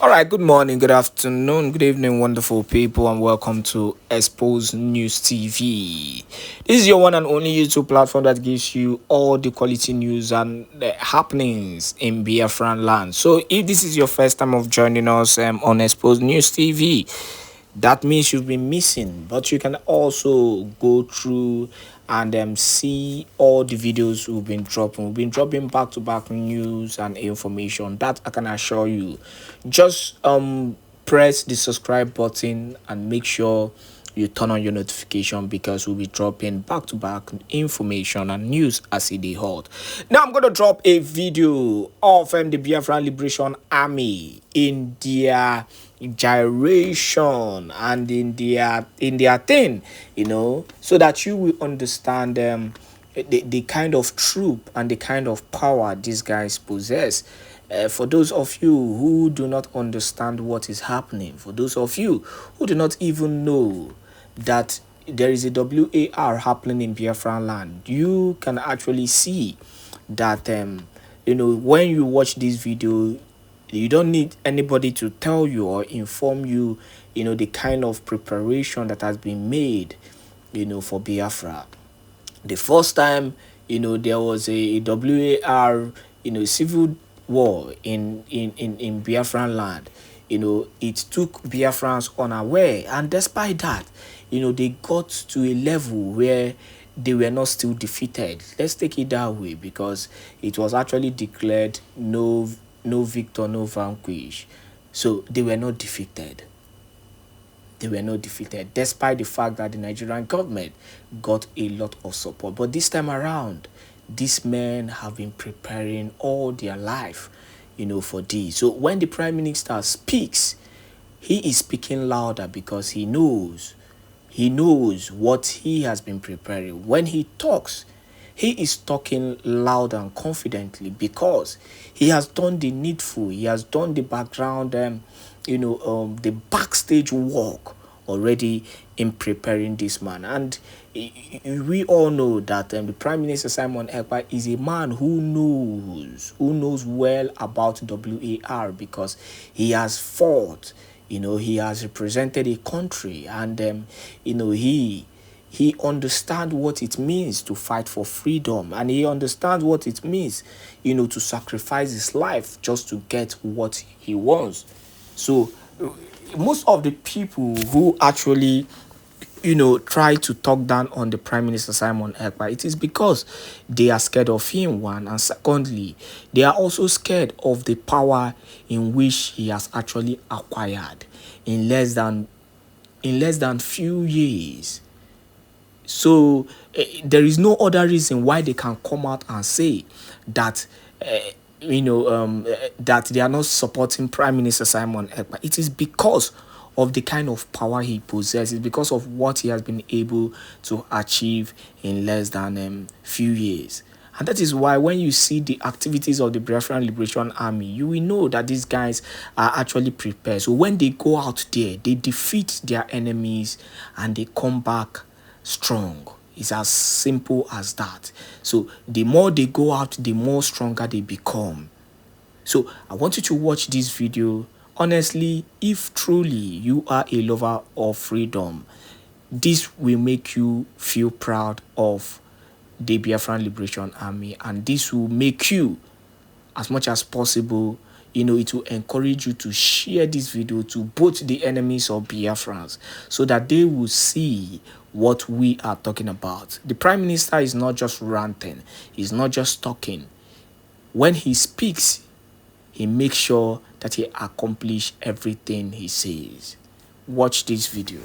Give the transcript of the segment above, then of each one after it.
All right, good morning, good afternoon, good evening, wonderful people, and welcome to Expose News TV. This is your one and only YouTube platform that gives you all the quality news and the happenings in Biafraland. So, if this is your first time of joining us on Expose News TV, that means you've been missing, but you can also go through and see all the videos we've been dropping. We've been dropping back-to-back news and information, that I can assure you. Just press the subscribe button and make sure you turn on your notification, because we'll be dropping back-to-back information and news as it is hot. Now I'm going to drop a video of the Biafra Liberation Army in their gyration and in their thing, so that you will understand the kind of troop and the kind of power these guys possess. For those of you who do not understand what is happening, for those of you who do not even know that there is a WAR happening in Biafraland, you can actually see that when you watch this video, you don't need anybody to tell you or inform you, the kind of preparation that has been made, for Biafra. The first time, there was a WAR, civil war in Biafraland, it took Biafrans unaware, and despite that, they got to a level where they were not still defeated. Let's take it that way, because it was actually declared no victor, no vanquish. So they were not defeated. They were not defeated, despite the fact that the Nigerian government got a lot of support. But this time around, these men have been preparing all their life, for this. So when the Prime Minister speaks, he is speaking louder because he knows what he has been preparing. When he talks, he is talking loud and confidently because he has done the needful. He has done the background, the backstage work already in preparing this man. And we all know that the Prime Minister Simon Ekpa is a man who knows well about WAR, because he has fought. He has represented a country, and he understands what it means to fight for freedom, and he understands what it means, to sacrifice his life just to get what he wants. So most of the people who actually try to talk down on the Prime Minister Simon Ekpa, it is because they are scared of him, one, and secondly, they are also scared of the power in which he has actually acquired in less than few years. So there is no other reason why they can come out and say that that they are not supporting Prime Minister Simon Ekpa. It is because of the kind of power he possesses, because of what he has been able to achieve in less than few years. And that is why when you see the activities of the Biafran Liberation Army, you will know that these guys are actually prepared. So when they go out there, they defeat their enemies and they come back strong. It's as simple as that. So the more they go out, the more stronger they become. So I want you to watch this video. Honestly, if truly you are a lover of freedom, this will make you feel proud of the Biafran Liberation Army, and this will make you, as much as possible, it will encourage you to share this video to both the enemies of Biafrans, so that they will see what we are talking about. The Prime Minister is not just ranting, he's not just talking. When he speaks, he makes sure that he accomplishes everything he says. Watch this video.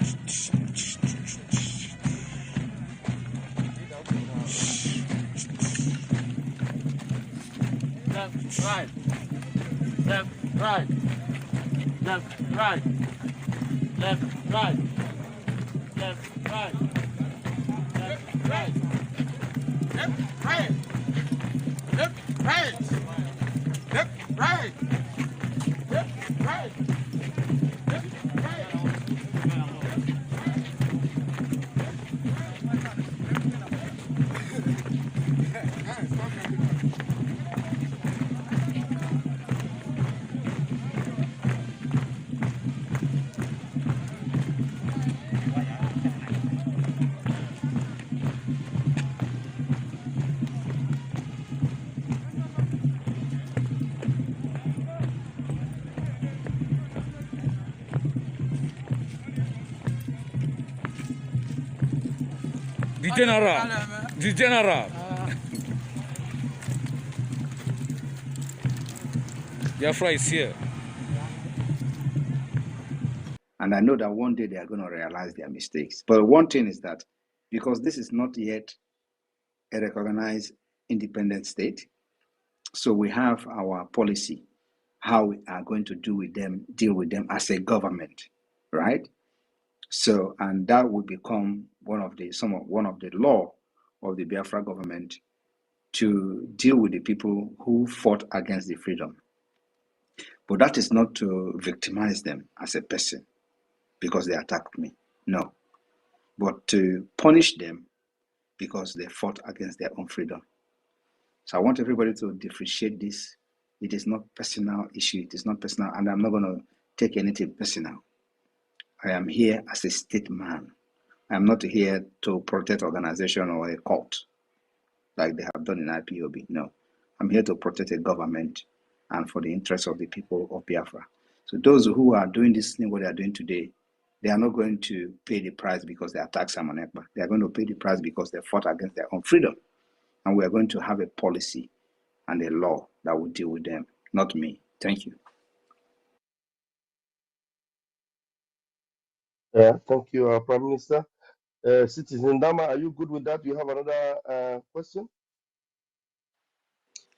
Left, right. Left, right. Left, right. Left, right. Left, right. Left, right. Left, right. Left, right. Left, right. Left, right. The general. The general. Biafra is here. And I know that one day they are going to realize their mistakes. But one thing is that because this is not yet a recognized independent state, so we have our policy, how we are going to deal with them as a government, right? So, and that will become one of the law of the Biafra government to deal with the people who fought against the freedom. But that is not to victimize them as a person because they attacked me, no, but to punish them because they fought against their own freedom. So I want everybody to differentiate this. It is not personal issue. It is not personal, and I'm not going to take anything personal. I am here as a state man. I'm not here to protect organization or a cult like they have done in IPOB. No, I'm here to protect a government and for the interests of the people of Biafra. So those who are doing this thing, what they are doing today, they are not going to pay the price because they attacked Simon Ekpa. They are going to pay the price because they fought against their own freedom. And we are going to have a policy and a law that will deal with them, not me. Thank you. Thank you, Prime Minister. Citizen Dama, are you good with that? Do you have another question?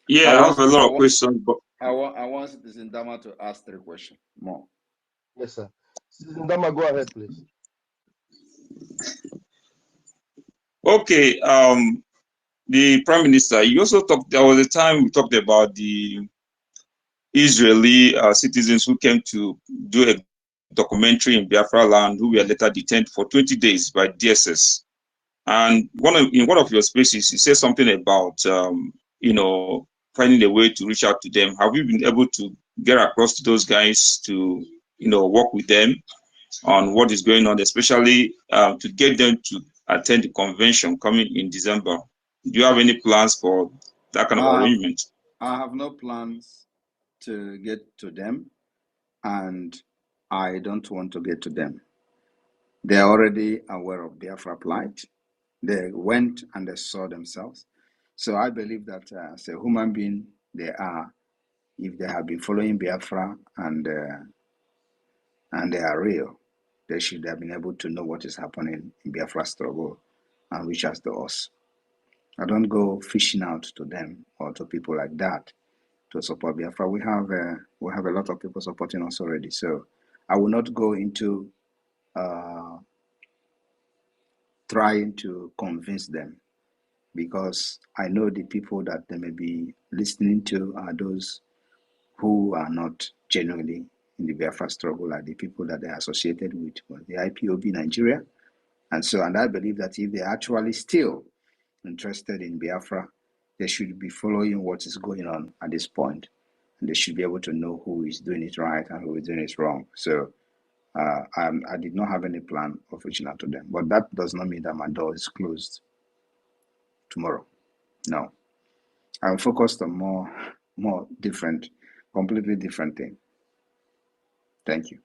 Yeah, I have a lot of questions, but I want Citizen Dama to ask 3 questions more. Yes, sir. Citizen Dama, go ahead, please. okay. The Prime Minister, you also talked. There was a time we talked about the Israeli citizens who came to do a documentary in Biafraland, who were later detained for 20 days by DSS. And in one of your spaces, you said something about finding a way to reach out to them. Have you been able to get across to those guys to work with them on what is going on, especially to get them to attend the convention coming in December? Do you have any plans for that kind of arrangement? I have no plans to get to them, and I don't want to get to them. They are already aware of Biafra plight. They went and they saw themselves. So I believe that as a human being, if they have been following Biafra and they are real, they should have been able to know what is happening in Biafra struggle and reach out to us. I don't go fishing out to them or to people like that to support Biafra. We have a lot of people supporting us already. So I will not go into trying to convince them, because I know the people that they may be listening to are those who are not genuinely in the Biafra struggle, like the people that they are associated with the IPOB Nigeria. And I believe that if they're actually still interested in Biafra, they should be following what is going on at this point, and they should be able to know who is doing it right and who is doing it wrong. So I did not have any plan of reaching out to them, but that does not mean that my door is closed tomorrow. No, I'm focused on more different, completely different thing. Thank you.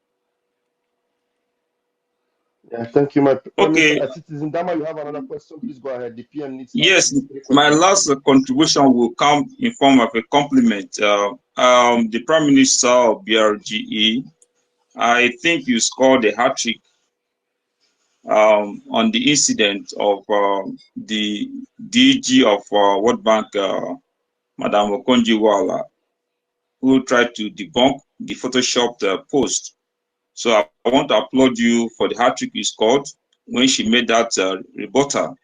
Yeah, thank you, my Okay. Citizen Dama, you have another question? Please go ahead. The PM needs. Yes, my last contribution will come in form of a compliment. The Prime Minister of BRGE, I think you scored a hat trick on the incident of the DG of World Bank, Madam Okonjo-Iweala, who tried to debunk the photoshopped post. So I want to applaud you for the hat trick you scored when she made that rebuttal.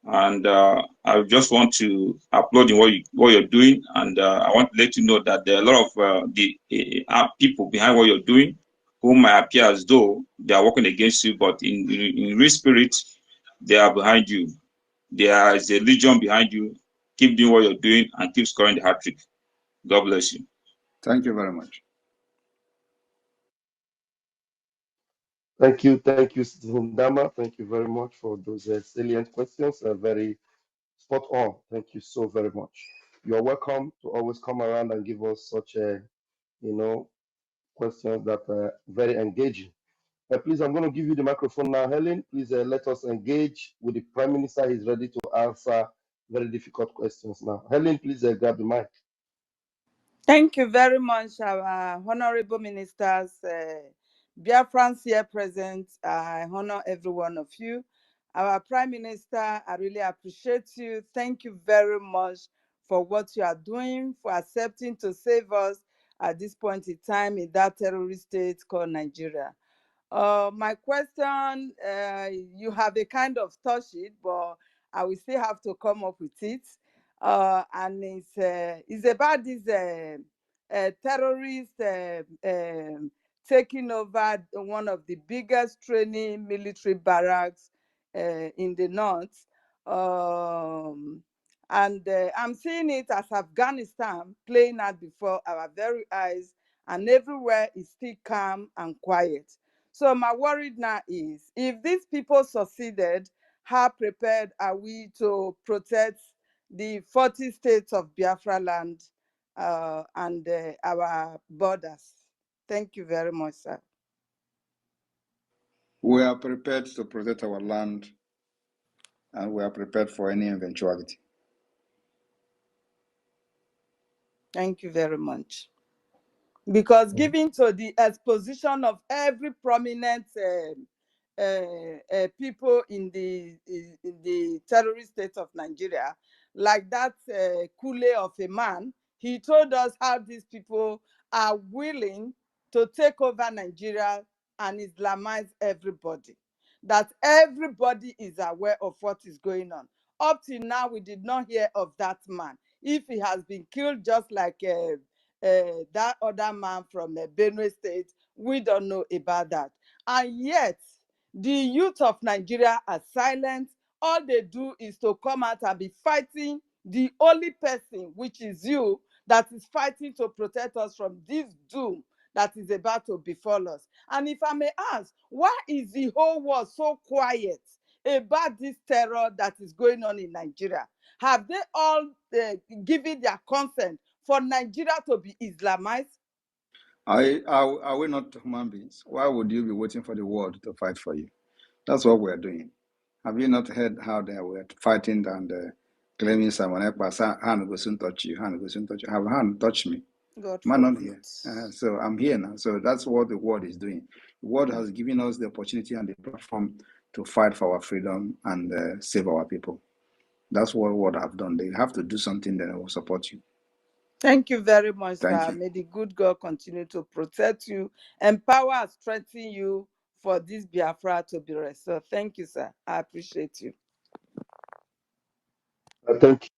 And I just want to applaud you what you're doing. And I want to let you know that there are a lot of the people behind what you're doing who might appear as though they are working against you, but in real spirit, they are behind you. There is a legion behind you. Keep doing what you're doing and keep scoring the hat trick. God bless you. Thank you very much. Thank you, Citizen Dama. Thank you very much for those salient questions. Very spot on. Thank you so very much. You're welcome to always come around and give us such questions that are very engaging. Please, I'm going to give you the microphone now, Helen. Please let us engage with the Prime Minister. He's ready to answer very difficult questions now. Helen, please grab the mic. Thank you very much, our honorable ministers, Biafrans here present. I honor every one of you. Our Prime Minister, I really appreciate you. Thank you very much for what you are doing, for accepting to save us at this point in time in that terrorist state called Nigeria. My question, you have a kind of touched it, but I will still have to come up with it. And it's about this terrorists taking over one of the biggest training military barracks in the north. And I'm seeing it as Afghanistan playing out before our very eyes, and everywhere is still calm and quiet. So my worry now is, if these people succeeded, how prepared are we to protect the 40 states of Biafraland and our borders? Thank you very much, sir. We are prepared to protect our land, and we are prepared for any eventuality. Thank you very much. Because given to the exposition of every prominent people in the terrorist state of Nigeria, like that Kule of a man, he told us how these people are willing to take over Nigeria and Islamize everybody. That everybody is aware of what is going on. Up till now, we did not hear of that man. If he has been killed just like that other man from Benue State, we don't know about that. And yet, the youth of Nigeria are silent. All they do is to come out and be fighting the only person, which is you, that is fighting to protect us from this doom that is about to befall us. And if I may ask, why is the whole world so quiet about this terror that is going on in Nigeria? Have they all given their consent for Nigeria to be Islamized? Are we not human beings? Why would you be waiting for the world to fight for you? That's what we're doing. Have you not heard how they were fighting and claiming someone else, hand will soon touch you, hand will soon touch you. Have hand touch me. God Man, not forbid. here. So I'm here now. So that's what the world is doing. The world has given us the opportunity and the platform to fight for our freedom and save our people. That's what world have done. They have to do something that will support you. Thank you very much, Thank sir. you. May the good God continue to protect you, empower and strengthen you for this Biafra to be restored. Thank you, sir. I appreciate you. Thank you.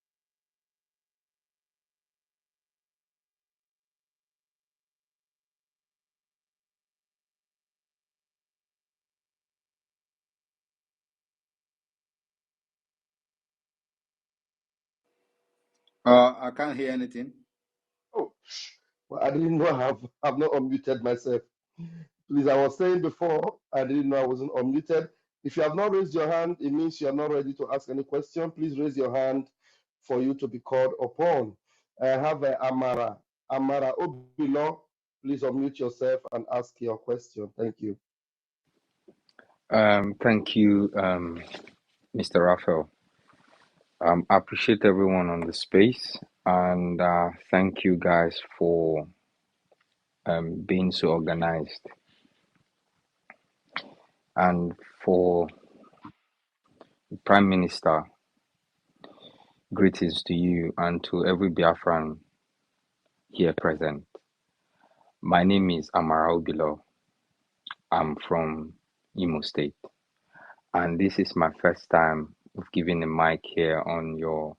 I can't hear anything. Oh, well, I didn't know I've not unmuted myself. Please, I was saying before, I didn't know I wasn't unmuted. If you have not raised your hand, it means you are not ready to ask any question. Please raise your hand for you to be called upon. I have Amara. Amara Obilo, please unmute yourself and ask your question. Thank you. Thank you, Mr. Raphael. I appreciate everyone on the space, and thank you guys for being so organized and for Prime Minister, greetings to you and to every Biafran here present. My name is Amara Obilo. I'm from Imo State, and this is my first time of giving a mic here on your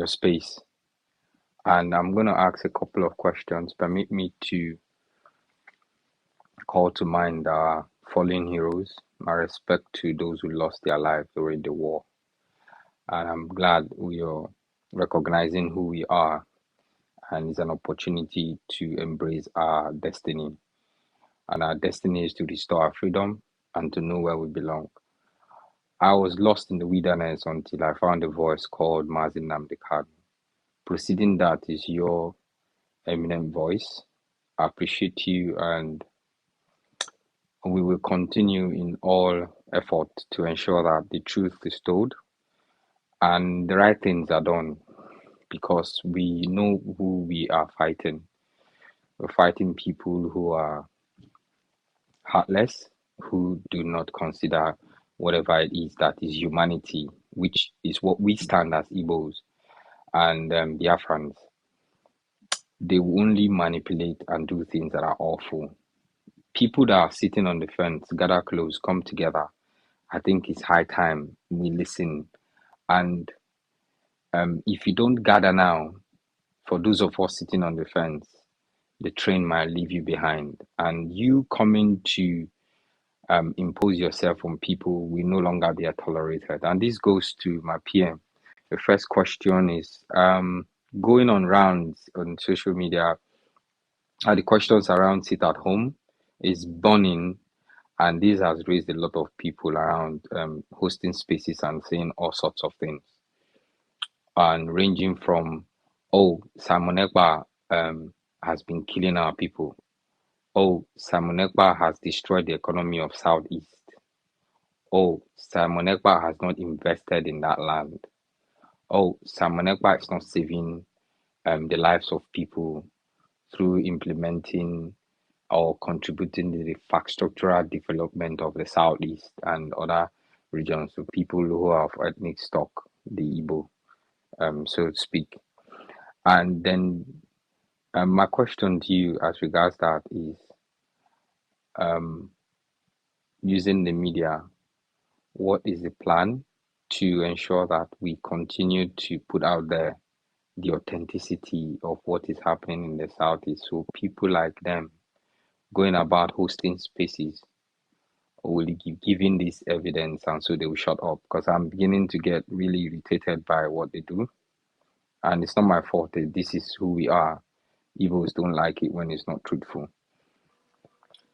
space. And I'm going to ask a couple of questions. Permit me to call to mind our fallen heroes, my respect to those who lost their lives during the war. And I'm glad we are recognizing who we are, and it's an opportunity to embrace our destiny. And our destiny is to restore our freedom and to know where we belong. I was lost in the wilderness until I found a voice called Mazin Namdekan. Preceding that is your eminent voice. I appreciate you, and we will continue in all effort to ensure that the truth is told and the right things are done, because we know who we are fighting. We're fighting people who are heartless, who do not consider whatever it is that is humanity, which is what we stand as Igbos and Biafrans. They will only manipulate and do things that are awful. People that are sitting on the fence, gather close, come together. I think it's high time we listen. And if you don't gather now, for those of us sitting on the fence, the train might leave you behind. And you coming to impose yourself on people will no longer be tolerated. And this goes to my PM. The first question is going on rounds on social media. The questions around sit at home is burning, and this has raised a lot of people around hosting spaces and saying all sorts of things, and ranging from, oh, Simon Ekpa has been killing our people. Oh, Simon Ekpa has destroyed the economy of Southeast. Oh, Simon Ekpa has not invested in that land. Oh, Simon Ekpa is not saving the lives of people through implementing or contributing to the infrastructural development of the Southeast and other regions, so people who have ethnic stock, the Igbo, so to speak. And then my question to you as regards that is, using the media, what is the plan to ensure that we continue to put out there the authenticity of what is happening in the Southeast, so people like them going about hosting spaces will be giving this evidence, and so they will shut up? Because I'm beginning to get really irritated by what they do, and it's not my fault. This is who we are. Evils don't like it when it's not truthful.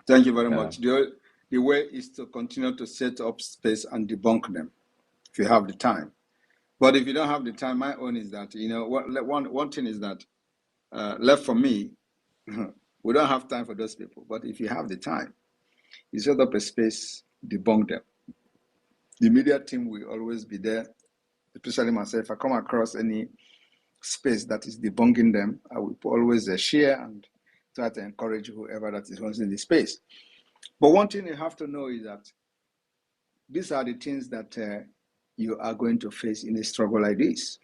Thank you very much. The way is to continue to set up space and debunk them if you have the time. But if you don't have the time, my own is that, one thing is that left for me, we don't have time for those people. But if you have the time, you set up a space, debunk them. The media team will always be there, especially myself. If I come across any space that is debunking them, I will always share and try to encourage whoever that is in the space. But one thing you have to know is that these are the things that you are going to face in a struggle like this.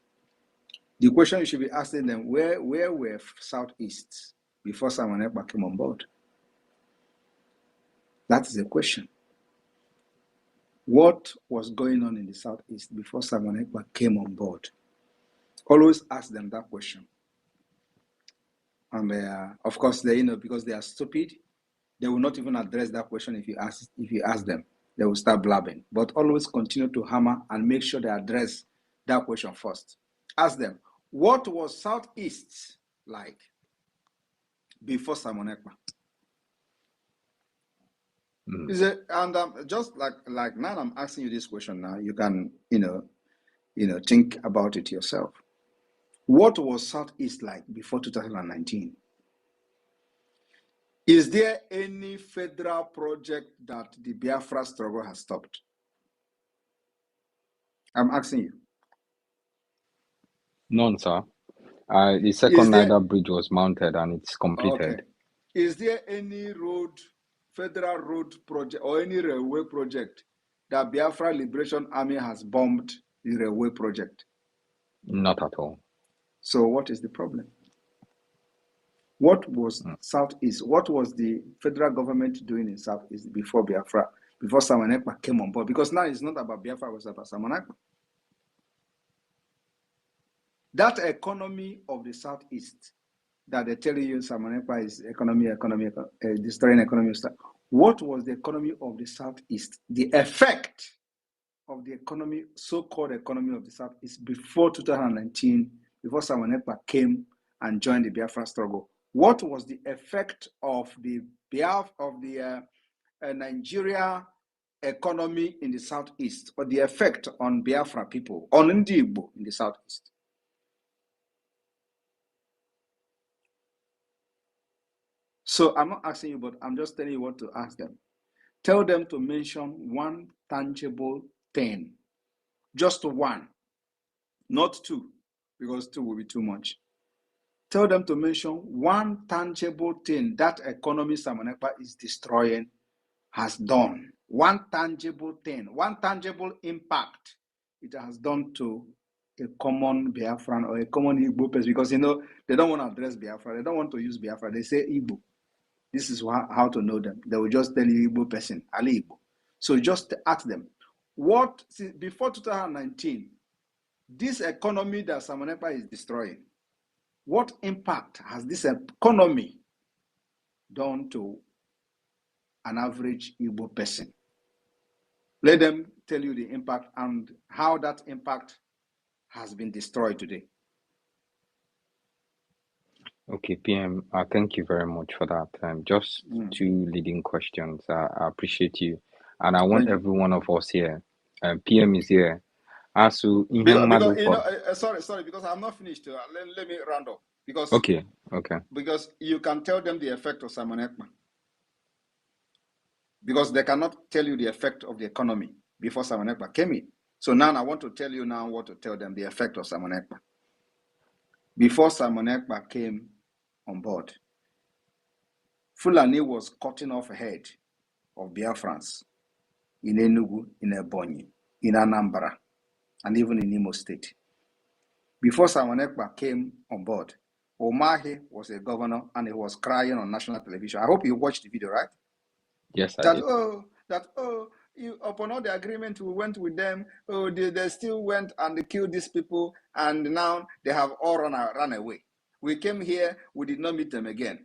The question you should be asking them, where were Southeast before Simon Ekpa came on board? That is the question. What was going on in the Southeast before Simon Ekpa came on board? Always ask them that question. And of course, because they are stupid, they will not even address that question if you ask them. They will start blabbing. But always continue to hammer and make sure they address that question first. Ask them, what was Southeast like before Simon Ekpa? And just like now I'm asking you this question now, you can think about it yourself. What was Southeast like before 2019? Is there any federal project that the Biafra struggle has stopped? I'm asking you. None, sir. The second Niger bridge was mounted and it's completed. Okay. Is there any federal road project or any railway project that Biafra Liberation Army has bombed the railway project? Not at all. So what is the problem? What was Southeast? What was the federal government doing in Southeast before Biafra, before Simon Ekpa came on board? Because now it's not about Biafra, it's about Simon Ekpa. That economy of the Southeast that they're telling you Simon Ekpa is destroying economy. What was the economy of the Southeast? The effect of the economy, so-called economy of the Southeast before 2019, before Simon Ekpa came and joined the Biafra struggle. What was the effect of the Nigeria economy in the Southeast, or the effect on Biafra people, on Ndi-Igbo in the Southeast? So I'm not asking you, but I'm just telling you what to ask them. Tell them to mention one tangible thing, just one, not two, because two will be too much. Tell them to mention one tangible thing that economy Simon Ekpa is destroying has done. One tangible thing, one tangible impact it has done to a common Biafran or a common Igbo person, because they don't want to address Biafra. They don't want to use Biafra. They say Igbo. This is how to know them. They will just tell you Igbo person, Ali Igbo. So just ask them, before 2019, this economy that Simon Ekpa is destroying, what impact has this economy done to an average Igbo person? Let them tell you the impact and how that impact has been destroyed today. Okay, PM, thank you very much for that. Just two leading questions. I appreciate you. And I want every one of us here, PM is here. Sorry, because I'm not finished. Let me round up. Because okay. Because you can tell them the effect of Simon Ekpa. Because they cannot tell you the effect of the economy before Simon Ekpa came in. So now I want to tell you now what to tell them, the effect of Simon Ekpa. Before Simon Ekpa came on board, Fulani was cutting off head of Biafrans in Enugu, in Ebonyi, in Anambra, and even in Imo State. Before Simon Ekpa came on board, Omahe was a governor and he was crying on national television. I hope you watched the video, right? Yes, I did. Upon all the agreement we went with them, they still went and they killed these people, and now they have all run away. We came here, we did not meet them again.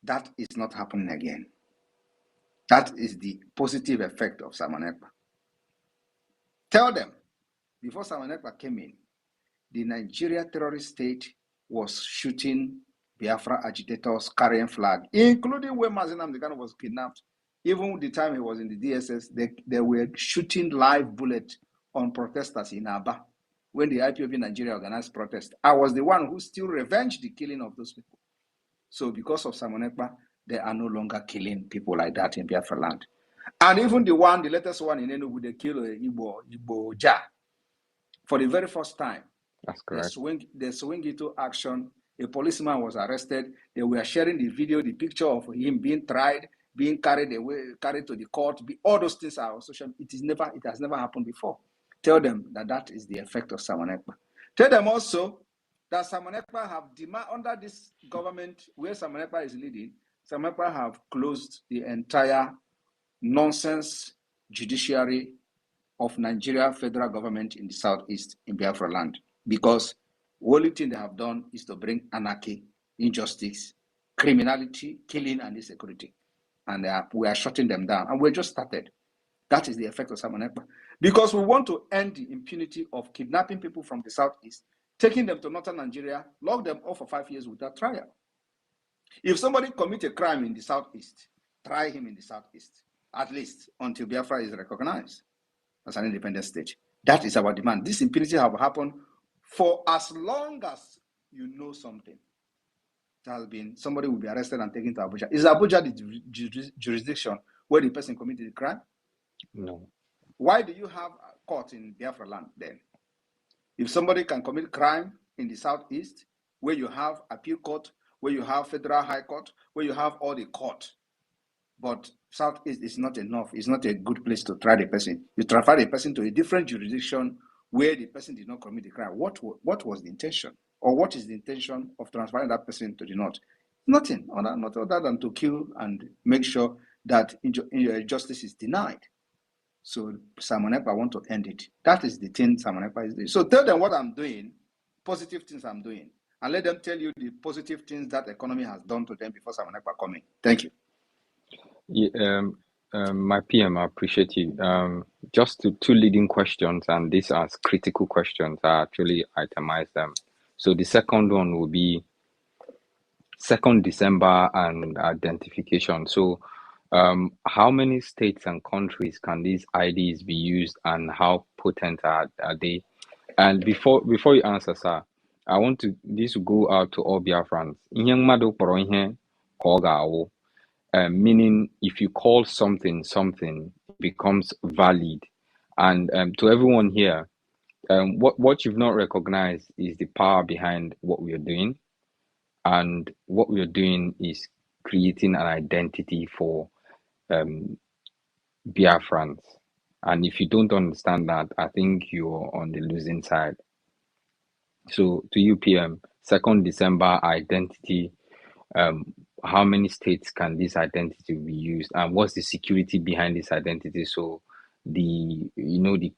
That is not happening again. That is the positive effect of Simon Ekpa. Tell them, before Simon Ekpa came in, the Nigeria terrorist state was shooting Biafra agitators carrying flag, including when Mazinam Degano was kidnapped. Even the time he was in the DSS, they were shooting live bullets on protesters in Aba when the IPOB Nigeria organized protest. I was the one who still revenged the killing of those people. So because of Simon Ekpa, they are no longer killing people like that in Biafraland. And even the latest one in Enugu, they killed Igbo Ja. For the very first time, that's correct. They swing into action. A policeman was arrested. They were sharing the video, the picture of him being tried, being carried to the court. All those things are on social. It has never happened before. Tell them that is the effect of Simon Ekpa. Tell them also that Simon Ekpa have demand under this government where Simon Ekpa is leading. Simon Ekpa have closed the entire nonsense judiciary of Nigeria federal government in the Southeast in Biafraland, because the only thing they have done is to bring anarchy, injustice, criminality, killing, and insecurity. And we are shutting them down. And we just started. That is the effect of Simon Ekpa. Because we want to end the impunity of kidnapping people from the Southeast, taking them to northern Nigeria, lock them up for 5 years without trial. If somebody commits a crime in the Southeast, try him in the Southeast, at least until Biafra is recognized as an independent state. That is our demand. This impunity have happened for as long as you know something. It has been, somebody will be arrested and taken to Abuja. Is Abuja the jurisdiction where the person committed the crime? No. Why do you have a court in Biafraland then? If somebody can commit crime in the Southeast, where you have appeal court, where you have federal high court, where you have all the court, but Southeast is not enough. It's not a good place to try the person. You transfer the person to a different jurisdiction where the person did not commit the crime. What was the intention? Or what is the intention of transferring that person to the north? Nothing, not other than to kill and make sure that justice is denied. So Simon Ekpa want to end it. That is the thing Simon Ekpa is doing. So tell them what I'm doing, positive things I'm doing, and let them tell you the positive things that the economy has done to them before Simon Ekpa coming. Thank you. Yeah, my PM, I appreciate you. Just two leading questions, and these are critical questions. I actually itemized them. So the second one will be 2nd December and identification. So how many states and countries can these IDs be used, and how potent are they? And before you answer, sir, I want this to go out to all Biafrans. Meaning, if you call something, it becomes valid. And to everyone here, what you've not recognized is the power behind what we are doing. And what we are doing is creating an identity for Biafrans. And if you don't understand that, I think you're on the losing side. So to you, PM, 2nd December identity, how many states can this identity be used, and what's the security behind this identity? So the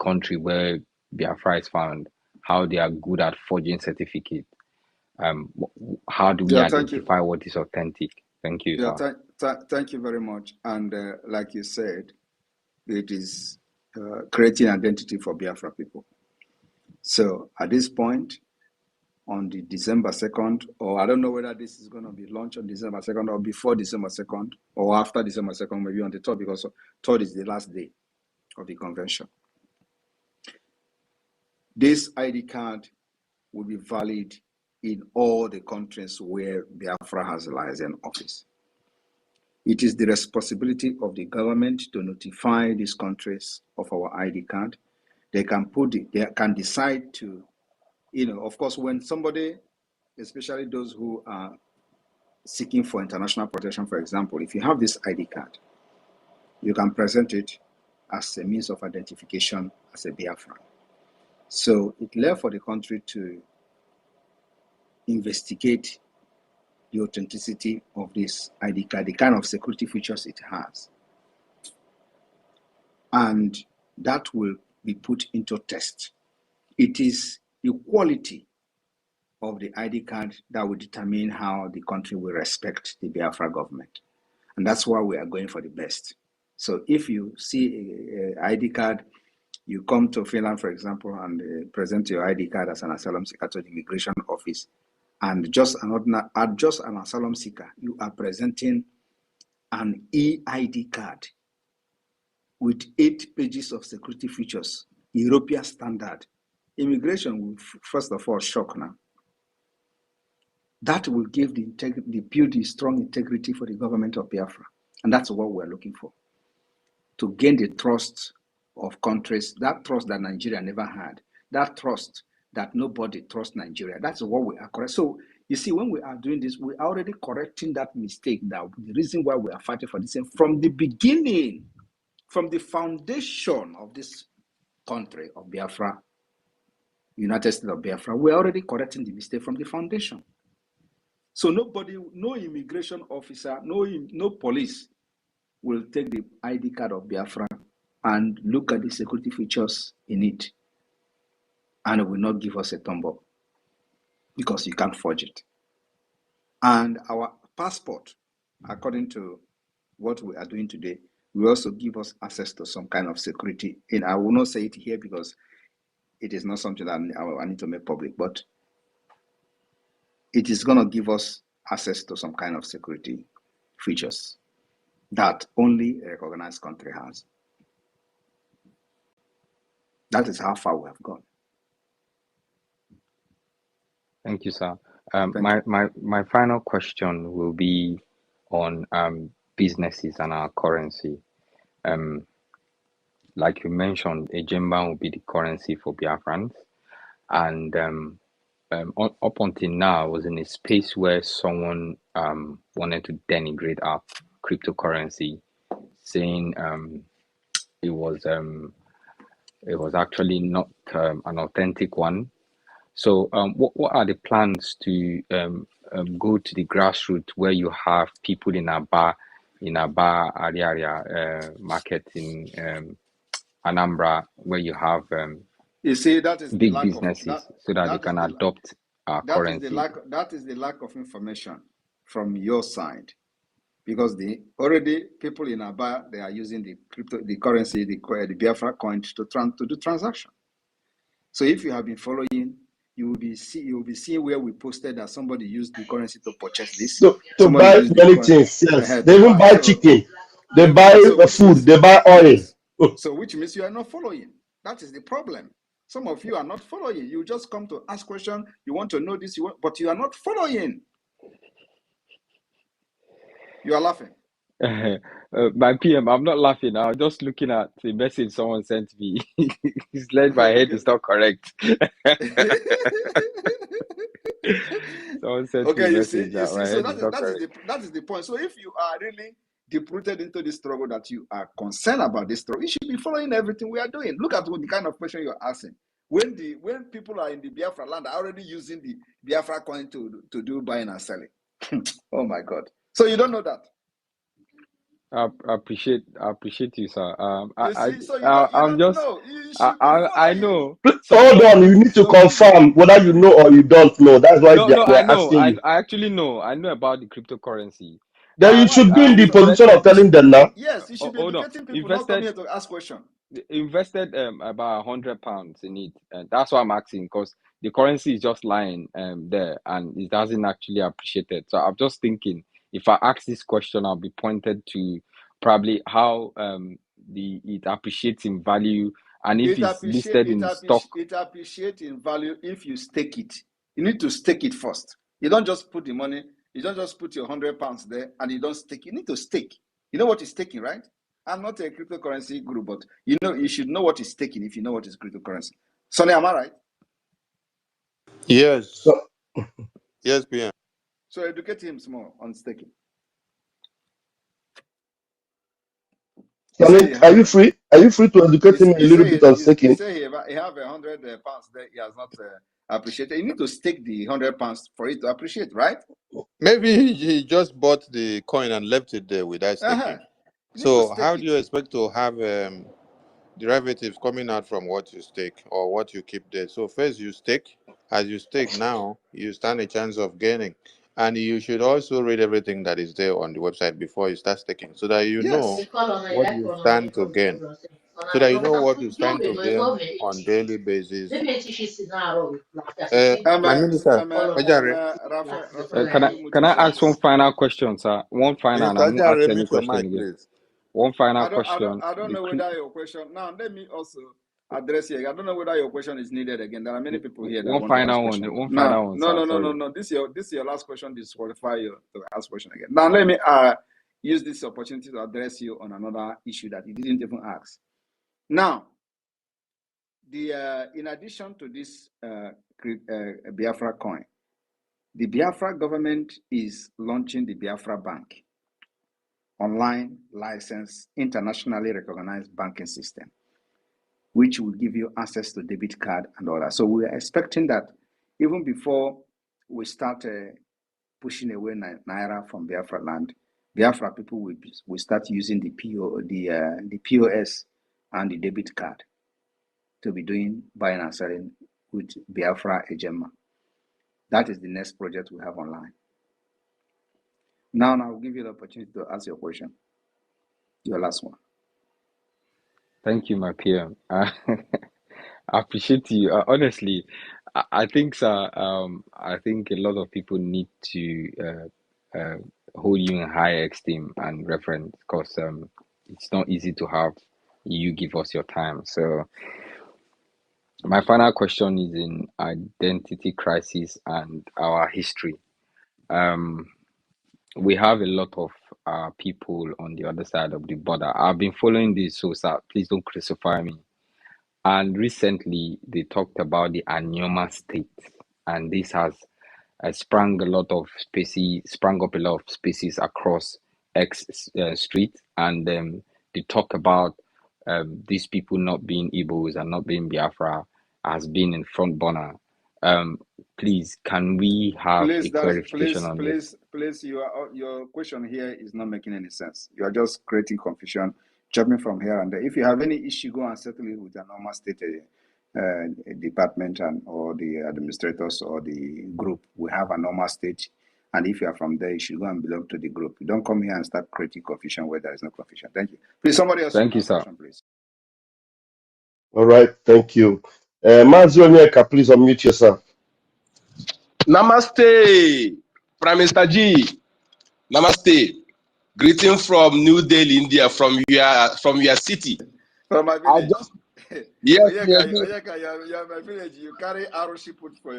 country where Biafra is found, how they are good at forging certificates. How do we identify what is authentic? Thank you, sir. Thank you very much. And like you said, it is creating identity for Biafra people. So at this point, on the December 2nd, or I don't know whether this is going to be launched on December 2nd or before December 2nd or after December 2nd, maybe on the 3rd, because 3rd is the last day of the convention. This ID card will be valid in all the countries where Biafra has a license office. It is the responsibility of the government to notify these countries of our ID card. They can decide to, of course, when somebody, especially those who are seeking for international protection, for example, if you have this ID card, you can present it as a means of identification as a Biafran. So it left for the country to investigate the authenticity of this ID card, the kind of security features it has. And that will be put into test. It is the quality of the ID card that will determine how the country will respect the Biafra government. And that's why we are going for the best. So if you see an ID card, you come to Finland, for example, and present your ID card as an asylum seeker to the immigration office, and just an asylum seeker, you are presenting an EID card with 8 pages of security features, European standard. Immigration will first of all shock now. That will give build the strong integrity for the government of Biafra. And that's what we're looking for. To gain the trust of countries, that trust that Nigeria never had, that trust that nobody trusts Nigeria. That's what we are correct. So you see, when we are doing this, we are already correcting that mistake. Now, the reason why we are fighting for this, and from the beginning, from the foundation of this country of Biafra, United States of Biafra, we're already correcting the mistake from the foundation. So no immigration officer, no police will take the ID card of Biafra and look at the security features in it, and it will not give us a thumb up because you can't forge it. And our passport, according to what we are doing today, will also give us access to some kind of security. And I will not say it here because it is not something that I need to make public, but it is going to give us access to some kind of security features that only a recognized country has. That is how far we have gone. Thank you, sir. My final question will be on businesses and our currency. Like you mentioned, Ejimba will be the currency for Biafrans, and up until now, I was in a space where someone wanted to denigrate our cryptocurrency saying it was actually not an authentic one. So what are the plans to go to the grassroots where you have people in Aba area market in Anambra, where you have You see, that is the big lack of businesses, so that they that is can the adopt our that is the currency? lack of information from your side, because the already people in Aba, they are using the currency, the Biafra coin to do transaction. So if you have been following, you will be seeing where we posted that somebody used the currency to purchase this. To Somebody buy used the many things, yes. to They even buy So chicken, they buy which food, means they buy oil. yes. So which means you are not following. That is the problem. Some of you are not following. You just come to ask questions. You want to know this, but you are not following. You are laughing. My PM, I'm not laughing. I'm just looking at the message someone sent me. It's like my head is not correct. Someone sent me a Okay, you message that see. my So head is not correct. that is the point. So if you are really deep-rooted into this struggle, that you are concerned about this struggle, you should be following everything we are doing. Look at the kind of question you're asking. When people are in the Biafra land, are already using the Biafra coin to do buying and selling. Oh my God! So you don't know that. I appreciate you, sir. You see, so I'm don't just, know. You should be I following. know. Hold on, you need to So please. confirm whether you know or you don't know. That's why No, we I are know. asking you. I actually know. I know about the cryptocurrency. Then you should be in the position of telling them now. Yes, you should be Hold on. educating people, not come here to ask questions. Invested about £100 in it, and that's why I'm asking, because the currency is just lying there and it doesn't actually appreciate it. So I'm just thinking, if I ask this question, I'll be pointed to probably how it appreciates in value, and if it's listed in stock. It appreciates in value if you stake it. You need to stake it first. You don't just put the money. You don't just put your £100 there and you don't stake. You need to stake. You know what is staking, right? I'm not a cryptocurrency guru, but you should know what is staking if you know what is cryptocurrency. Sonny, am I right? Yes. So, Yes, PM. So educate him more on staking. are you free? Are you free to educate him a little bit on He staking? say he have £100 there. He has not appreciated. You need to stake the £100 for it to appreciate, right? Maybe he just bought the coin and left it there without staking. So how do you expect to have derivatives coming out from what you stake or what you keep there? So first you stake. As you stake now, you stand a chance of gaining. And you should also read everything that is there on the website before you start staking, so that you know what you stand to gain. So that you know what you stand to gain on daily basis. My minister, Can I ask one final question, sir? One final, and I won't ask any mute your question mic, again. please. One final I question. don't know whether your question. Now let me also address here. I don't know whether your question is needed again. There are many people here that want to ask questions. One final one. No. This is your last question. Disqualify you to ask question again. Now let me use this opportunity to address you on another issue that you didn't even ask. Now, in addition to this Biafra coin, the Biafra government is launching the Biafra Bank, online licensed, internationally recognized banking system, which will give you access to debit card and all that. So we are expecting that even before we start pushing away Naira from Biafraland, Biafra people will start using the POS and the debit card to be doing buying and selling with Biafra Ejema. That is the next project we have online. Now I will give you the opportunity to ask your question. Your last one. Thank you, my PM. I appreciate you. Honestly, I think, sir, I think a lot of people need to hold you in high esteem and reverence, because it's not easy to have you give us your time. So my final question is in identity crisis and our history. We have a lot of people on the other side of the border. I've been following this, so sir, please don't crucify me. And recently, they talked about the Anyoma state, and this has sprung up a lot of spaces across X Street, and the talk about these people not being Igbos and not being Biafra has been in front burner. Please, can we have Please, a clarification on this? please, your question here is not making any sense. You are just creating confusion, jumping from here and there. If you have any issue, go and settle it with a normal state department or the administrators or the group. We have a normal state, and if you are from there, you should go and belong to the group. You don't come here and start creating confusion where there is no confusion. Thank you. Please, somebody else. Thank you, sir. Question, please. All right, thank you. Mazi Onyeka, please unmute yourself. Namaste, Prime Minister G. Namaste. Greeting from New Delhi, India, from your city. From my village. Yes, Oyeka, you're my village. You carry Arushi put for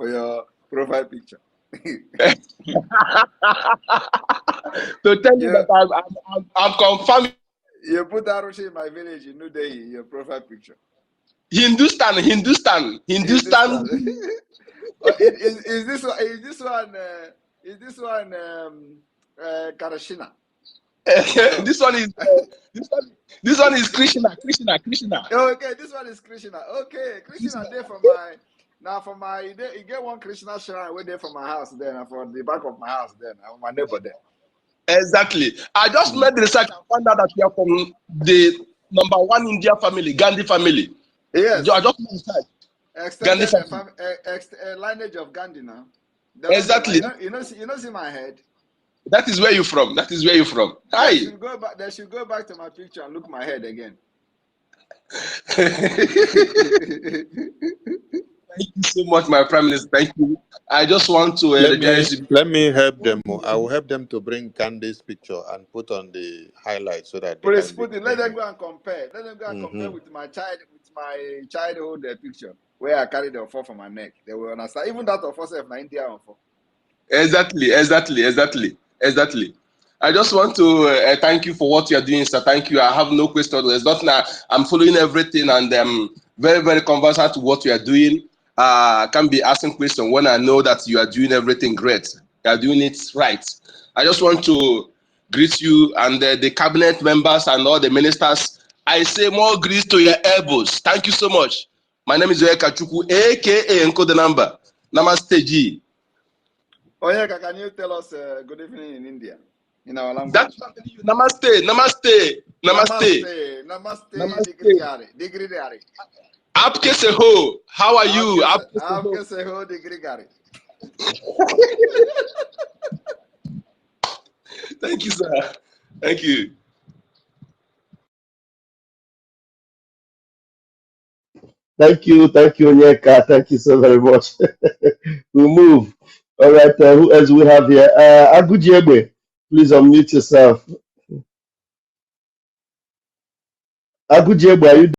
your profile picture. To tell you that I'm confirming. You put Arushi in my village in New Delhi, your profile picture. Hindustan. Is this one Karashina? This one is Krishna. Okay, this one is Krishna. Okay, Krishna there for my you get one Krishna shrine way there for my house then, and for the back of my house then, and my neighbor there. Exactly. I just made research and found out that you are from the #1 India family, Gandhi family. Yes. I just made research. Extended lineage of Gandhi now. Exactly. You know, see my head. That is where you're from. Hi. They should go back to my picture and look my head again. Thank you so much, my Prime Minister. Thank you. I just want to let me help them. I will help them to bring Gandhi's picture and put on the highlight so that please put it. Let them go and compare. Let them go and compare with my childhood picture where I carried the offer from my neck. They will understand. Even that offer self na India offer. Exactly. I just want to thank you for what you are doing, sir. Thank you. I have no question. There's nothing. I'm following everything, and I'm very, very conversant to what you are doing. I can be asking questions when I know that you are doing everything great. You are doing it right. I just want to greet you and the cabinet members and all the ministers. I say more greets to your elbows. Thank you so much. My name is Oyeka Chukwu, aka Enko the number. Namaste G. Oyeka, can you tell us good evening in India? In our language. That's Namaste. Digri Dari. Apke se ho. How are you? Apke se ho Digri Gari. Thank you, sir. Thank you. Thank you, Onyeka. Thank you so very much. We'll move. All right, who else we have here? Agujiegbe, please unmute yourself. Agujiegbe, are you